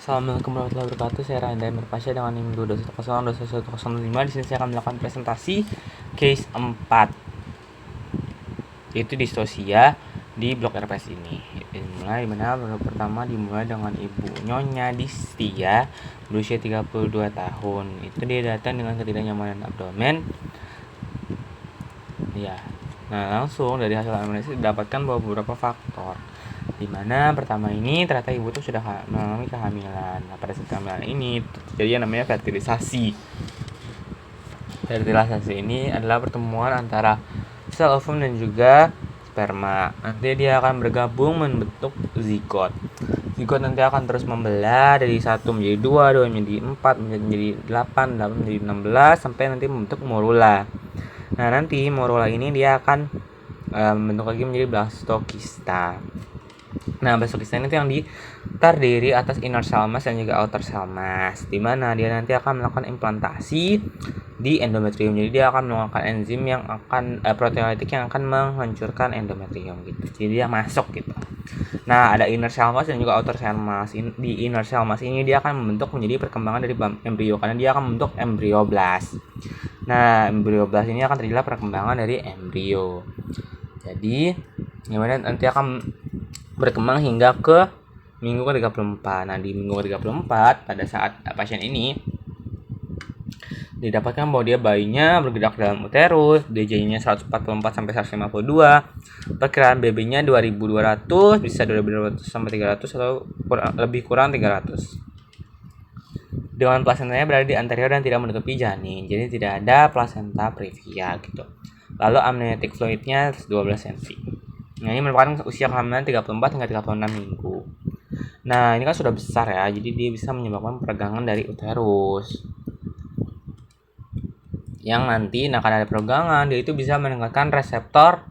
Assalamualaikum warahmatullahi wabarakatuh. Saya Randa Mirpasya dengan NIM 2210105. Di sini saya akan melakukan presentasi case 4, yaitu distosia di blok RPS ini. Dimulai pertama dimulai dengan Ibu Nyonya Distia berusia 32 tahun. Itu dia datang dengan ketidaknyamanan abdomen. Ya. Nah, langsung dari hasil analisis didapatkan bahwa beberapa faktor, di mana pertama ini ternyata ibu tuh sudah mengalami kehamilan. Nah, pada saat kehamilan ini terjadi yang namanya fertilisasi. Fertilisasi ini adalah pertemuan antara sel ovum dan juga sperma. Nanti dia akan bergabung membentuk zigot. Zigot nanti akan terus membelah dari 1 menjadi 2, 2 menjadi 4, menjadi 8, 8 menjadi 16, sampai nanti membentuk morula. Nah, nanti morula ini dia akan membentuk lagi menjadi blastokista. Nah, blastokista ini yang terdiri atas inner cell mass dan juga outer cell mass, di mana dia nanti akan melakukan implantasi di endometrium. Jadi dia akan menggunakan enzim yang akan proteolitik yang akan menghancurkan endometrium gitu. Jadi dia masuk gitu. Nah, ada inner cell mass dan juga outer cell mass. Di inner cell mass ini dia akan membentuk menjadi perkembangan dari embrio, karena dia akan membentuk embrioblast. Nah, embrioblast ini akan terjadilah perkembangan dari embrio. Jadi, kemudian nanti akan berkembang hingga ke minggu ke-34. Nah, di minggu ke-34 pada saat pasien ini didapatkan bahwa dia bayinya bergerak dalam uterus, DJ-nya 144 sampai 152, perkiraan BB-nya 2200, bisa 2200 sampai 300 atau lebih kurang 300. Dengan plasentanya berada di anterior dan tidak menutupi janin, jadi tidak ada plasenta previa gitu. Lalu amniotic fluidnya 12 cm. Nah, ini merupakan usia kehamilan 34 hingga 36 minggu. Nah, ini kan sudah besar ya, jadi dia bisa menyebabkan peregangan dari uterus. Yang nanti akan ada peregangan, dia itu bisa meningkatkan reseptor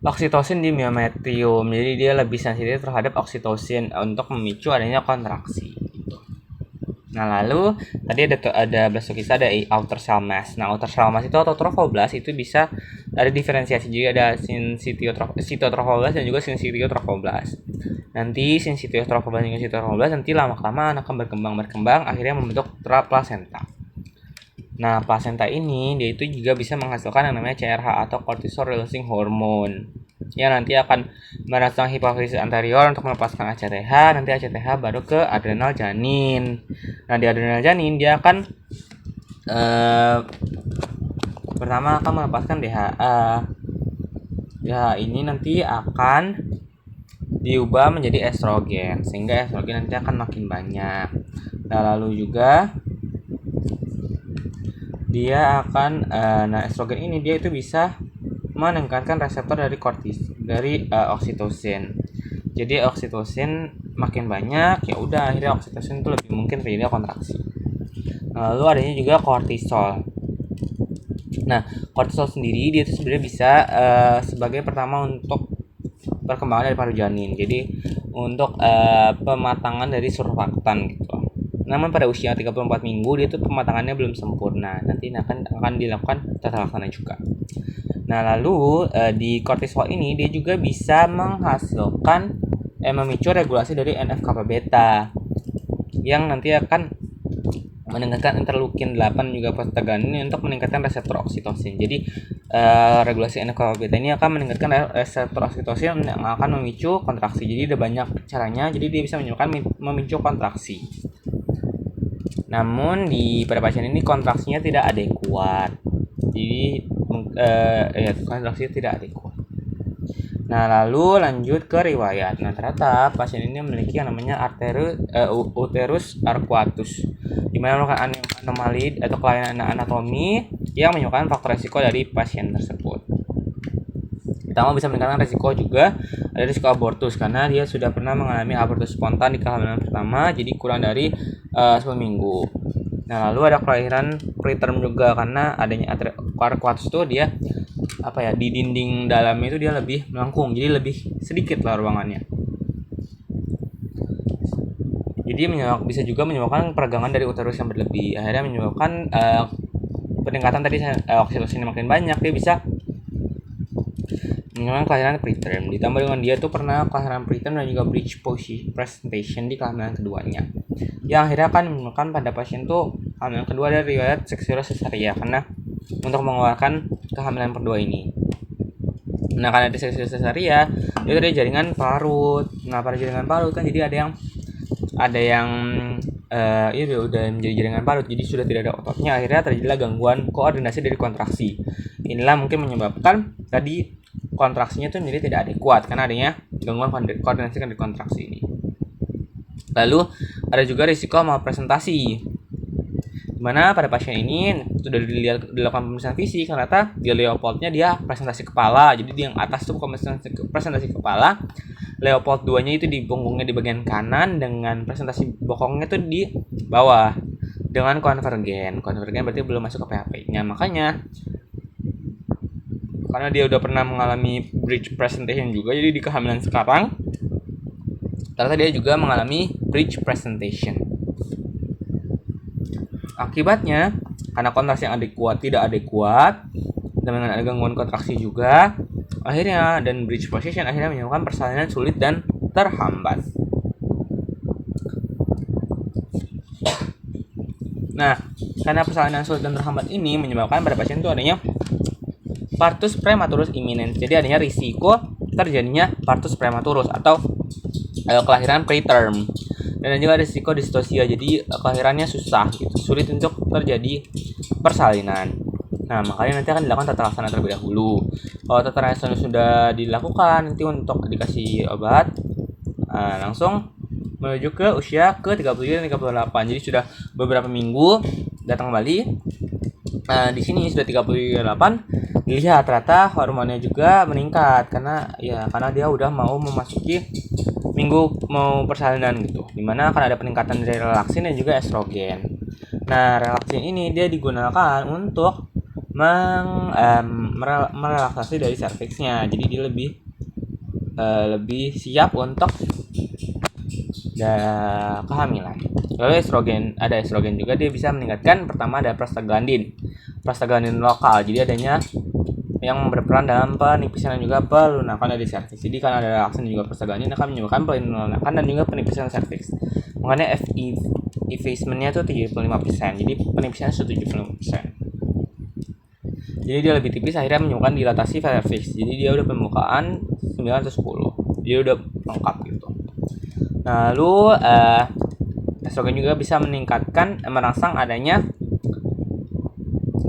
oksitosin di myometrium. Jadi dia lebih sensitif terhadap oksitosin untuk memicu adanya kontraksi. Nah, lalu tadi ada blastokista, ada outer cell mass. Nah, outer cell mass itu atau trophoblast itu bisa ada diferensiasi, jadi ada cytotrophoblast dan juga syncytiotrophoblast. Nanti syncytiotrophoblast dan cytotrophoblast nanti lama-kelamaan akan berkembang akhirnya membentuk placenta. Nah, placenta ini dia itu juga bisa menghasilkan yang namanya CRH atau cortisol releasing hormone, yang nanti akan merangsang hipofisis anterior untuk melepaskan ACTH. Nanti ACTH baru ke adrenal janin. Nah, di adrenal janin dia akan pertama akan melepaskan DHA. DHA ini nanti akan diubah menjadi estrogen, sehingga estrogen nanti akan makin banyak. Nah, lalu juga dia akan estrogen ini dia itu bisa meningkatkan reseptor dari oksitosin. Jadi oksitosin makin banyak, ya udah akhirnya oksitosin itu lebih mungkin terjadi kontraksi. Lalu adanya juga kortisol. Nah, kortisol sendiri dia itu sebenarnya bisa sebagai pertama untuk perkembangan dari paru janin. Jadi untuk pematangan dari surfaktan gitu. Namun pada usia 34 minggu dia itu pematangannya belum sempurna. Nanti akan dilakukan tata laksana juga. Nah, lalu di kortisol ini dia juga bisa menghasilkan memicu regulasi dari NF-kappa beta yang nanti akan meningkatkan interleukin 8 juga prostaglandin ini untuk meningkatkan reseptor oksitosin. Jadi regulasi NF-kappa beta ini akan meningkatkan reseptor oksitosin yang akan memicu kontraksi. Jadi ada banyak caranya. Jadi dia bisa memicu kontraksi. Namun pada pasien ini kontraksinya tidak adekuat. Jadi kontraksinya tidak adekuat. Nah, lalu lanjut ke riwayat. Nah, ternyata pasien ini memiliki yang namanya uterus arcuatus, di mana merupakan anomali atau kelainan anatomi yang menyebabkan faktor resiko dari pasien tersebut. Pertama, bisa meningkatkan resiko juga ada risiko abortus karena dia sudah pernah mengalami abortus spontan di kehamilan pertama, jadi kurang dari 10 minggu. Nah, lalu ada kelahiran preterm juga karena adanya arcuatus itu dia di dinding dalamnya itu dia lebih melengkung, jadi lebih sedikit lah ruangannya. Jadi bisa juga menyebabkan peregangan dari uterus yang berlebih, akhirnya menyebabkan peningkatan tadi oksitosin makin banyak. Dia bisa menyebabkan kelahiran preterm. Ditambah dengan dia tuh pernah kelahiran preterm dan juga breech presentation di kehamilan keduanya. yang akhirnya akan menemukan pada pasien tuh kehamilan kedua dari riwayat seksual cesarean karena untuk mengeluarkan kehamilan kedua ini. Nah, karena ada seksual cesarean itu dari jaringan parut. Nah, pada jaringan parut kan jadi ada yang ini udah menjadi jaringan parut, jadi sudah tidak ada ototnya, akhirnya terjadilah gangguan koordinasi dari kontraksi. Inilah mungkin menyebabkan tadi kontraksinya itu menjadi tidak adekuat karena adanya gangguan koordinasi dari kontraksi ini. Lalu ada juga risiko malpresentasi, dimana pada pasien ini sudah dilakukan pemeriksaan fisik, ternyata di Leopoldnya dia presentasi kepala, jadi di yang atas tuh presentasi kepala, Leopold 2 nya itu di punggungnya di bagian kanan, dengan presentasi bokongnya tuh di bawah dengan konvergen berarti belum masuk ke PHP nya. Makanya karena dia udah pernah mengalami bridge presentation juga, jadi di kehamilan sekarang ternyata dia juga mengalami bridge presentation. Akibatnya karena kontraksi yang tidak adekuat dan dengan ada gangguan kontraksi juga, akhirnya dan bridge position akhirnya menyebabkan persalinan sulit dan terhambat. Nah, karena persalinan sulit dan terhambat ini menyebabkan pada pasien itu adanya partus prematurus imminens. Jadi adanya risiko terjadinya partus prematurus atau kelahiran preterm. Dan juga ada risiko distosia, jadi kelahirannya susah gitu, sulit untuk terjadi persalinan. Nah, makanya nanti akan dilakukan tata laksana terlebih dahulu. Kalau tata laksana sudah dilakukan, nanti untuk dikasih obat, langsung menuju ke usia ke 37 dan 38. Jadi sudah beberapa minggu datang kembali. Di sini sudah 38, dilihat ternyata hormonnya juga meningkat karena dia udah mau memasuki minggu mau persalinan gitu, dimana akan ada peningkatan dari relaksin dan juga estrogen. Nah, relaksin ini dia digunakan untuk merelaksasi dari serviksnya, jadi dia lebih siap untuk kehamilan. Lalu ada estrogen juga, dia bisa meningkatkan, pertama ada prostaglandin lokal, jadi adanya yang berperan dalam penipisan dan juga pelunakan dari serviks. Jadi karena ada relaksin juga prostaglandin akan menyebabkan pelunakan dan juga penipisan serviks. Makanya effacement-nya itu 75%. Jadi penipisannya 75%. Jadi dia lebih tipis, akhirnya menyebabkan dilatasi serviks. Jadi dia udah pembukaan 9 atau 10. Dia udah lengkap gitu. Lalu estrogen juga bisa merangsang adanya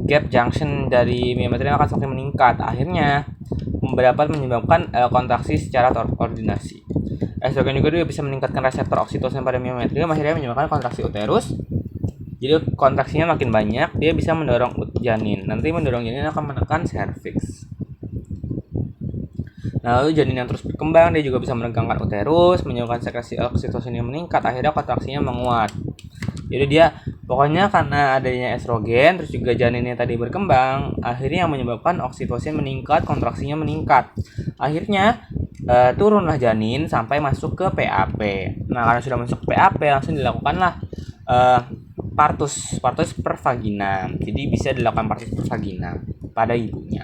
gap junction dari miometrium akan semakin meningkat, akhirnya dapat menyebabkan kontraksi secara koordinasi. Estrogen juga bisa meningkatkan reseptor oksitosin pada miometrium, akhirnya menyebabkan kontraksi uterus. Jadi kontraksinya makin banyak, dia bisa mendorong janin. Nanti mendorong janin akan menekan serviks. Lalu janin yang terus berkembang, dia juga bisa meregangkan uterus, menyebabkan sekresi oksitosin yang meningkat, akhirnya kontraksinya menguat. Jadi dia pokoknya karena adanya estrogen, terus juga janinnya tadi berkembang, akhirnya yang menyebabkan oksitosin meningkat, kontraksinya meningkat. Akhirnya turunlah janin sampai masuk ke PAP. Nah, karena sudah masuk ke PAP, langsung dilakukanlah partus per vagina. Jadi bisa dilakukan partus per vagina pada ibunya.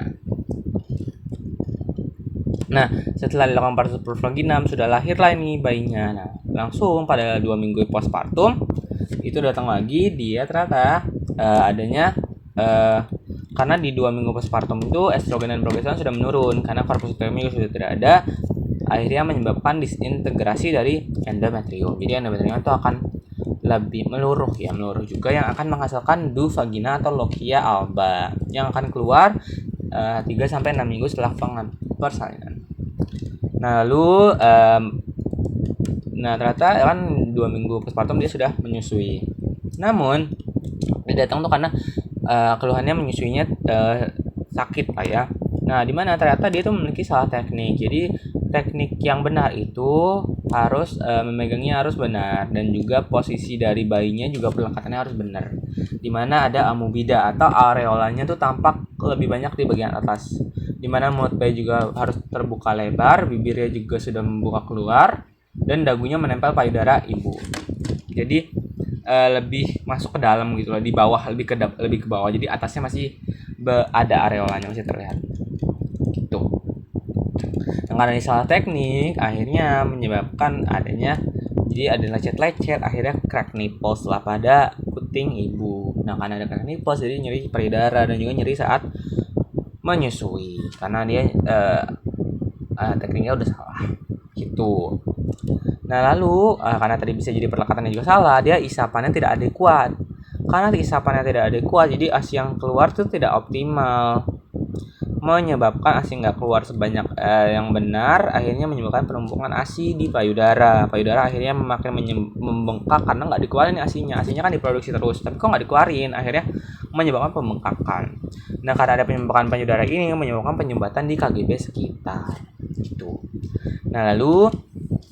Nah, setelah dilakukan partus per vagina, sudah lahirlah ini bayinya. Nah, langsung pada 2 minggu postpartum itu datang lagi, dia ternyata adanya karena di 2 minggu postpartum itu estrogen dan progesteron sudah menurun karena korpus uterumnya sudah tidak ada, akhirnya menyebabkan disintegrasi dari endometrium. Jadi endometrium itu akan lebih meluruh juga, yang akan menghasilkan vagina atau lochia alba yang akan keluar 3-6 minggu setelah persalinan. Nah, lalu ternyata kan 2 minggu postpartum dia sudah menyusui. Namun dia datang tuh karena keluhannya menyusuinya sakit lah ya. Nah, dimana ternyata dia tuh memiliki salah teknik. Jadi teknik yang benar itu harus memegangnya harus benar, dan juga posisi dari bayinya juga pelekatannya harus benar. Dimana ada amubida atau areolanya tuh tampak lebih banyak di bagian atas. Dimana mulut bayi juga harus terbuka lebar, bibirnya juga sudah membuka keluar, dan dagunya menempel payudara ibu. Jadi lebih masuk ke dalam gitu loh, di bawah lebih ke bawah. Jadi atasnya masih ada areolanya, masih terlihat. Gitu. Karena ini salah teknik, akhirnya menyebabkan adanya Jadi ada lecet-lecet, akhirnya crack nipples lah pada kuting ibu. Nah karena ada crack nipples jadi nyeri payudara dan juga nyeri saat menyusui karena dia tekniknya udah salah gitu. Nah lalu karena tadi bisa jadi perlekatannya juga salah, dia isapannya tidak adekuat. Karena isapannya tidak adekuat, jadi ASI yang keluar tuh tidak optimal, menyebabkan ASI nggak keluar sebanyak yang benar, akhirnya menyebabkan penumpukan ASI di payudara. Payudara akhirnya makin membengkak karena nggak dikeluarin ASI-nya. ASI-nya kan diproduksi terus, tapi kok nggak dikeluarin, akhirnya menyebabkan pembengkakan. Nah karena ada pembengkakan payudara ini menyebabkan penyumbatan di KGB sekitar. Gitu. Nah lalu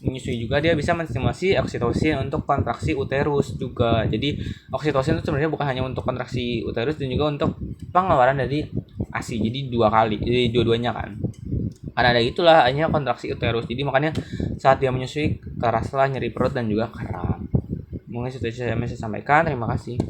menyusui juga dia bisa menstimulasi oksitosin untuk kontraksi uterus juga. Jadi oksitosin itu sebenarnya bukan hanya untuk kontraksi uterus dan juga untuk pengeluaran dari ASI. Jadi dua kali, jadi dua-duanya kan. Karena ada itulah hanya kontraksi uterus. Jadi makanya saat dia menyusui keraslah nyeri perut dan juga kram. Mungkin itu saja yang saya sampaikan. Terima kasih.